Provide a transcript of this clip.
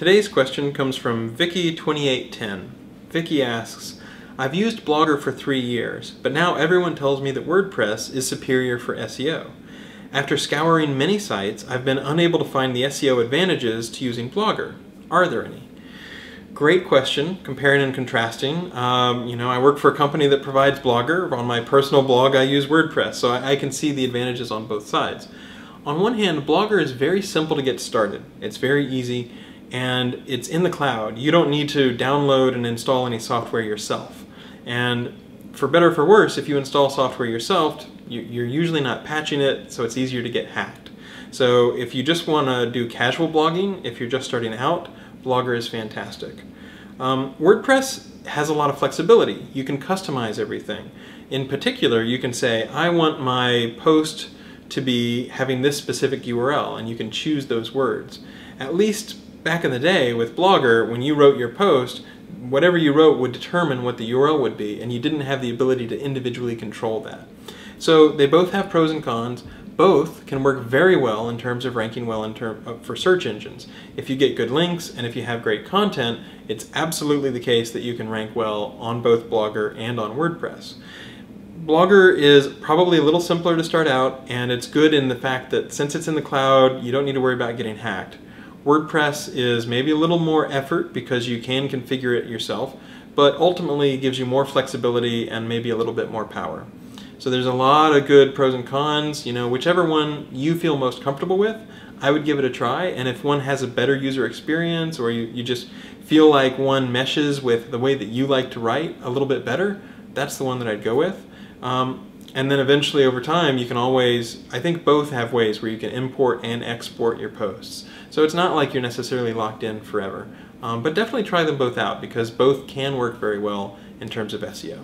Today's question comes from Vicky2810. Vicky asks, I've used Blogger for 3 years, but now everyone tells me that WordPress is superior for SEO. After scouring many sites, I've been unable to find the SEO advantages to using Blogger. Are there any? Great question, comparing and contrasting. I work for a company that provides Blogger. On my personal blog, I use WordPress, so I can see the advantages on both sides. On one hand, Blogger is very simple to get started. It's very easy, and it's in the cloud. You don't need to download and install any software yourself. And for better or for worse, if you install software yourself, you're usually not patching it, so it's easier to get hacked. So if you just want to do casual blogging, if you're just starting out, Blogger is fantastic. WordPress has a lot of flexibility. You can customize everything. In particular, you can say, I want my post to be having this specific URL, and you can choose those words. At least back in the day with Blogger, when you wrote your post, whatever you wrote would determine what the URL would be, and you didn't have the ability to individually control that. So they both have pros and cons. Both can work very well in terms of ranking well for search engines. If you get good links and if you have great content, it's absolutely the case that you can rank well on both Blogger and on WordPress. Blogger is probably a little simpler to start out, and it's good in the fact that since it's in the cloud, you don't need to worry about getting hacked. WordPress is maybe a little more effort because you can configure it yourself, but ultimately gives you more flexibility and maybe a little bit more power. So there's a lot of good pros and cons. Whichever one you feel most comfortable with, I would give it a try. And if one has a better user experience, or you just feel like one meshes with the way that you like to write a little bit better, that's the one that I'd go with. And then eventually over time you can always, I think both have ways where you can import and export your posts. So it's not like you're necessarily locked in forever. But definitely try them both out because both can work very well in terms of SEO.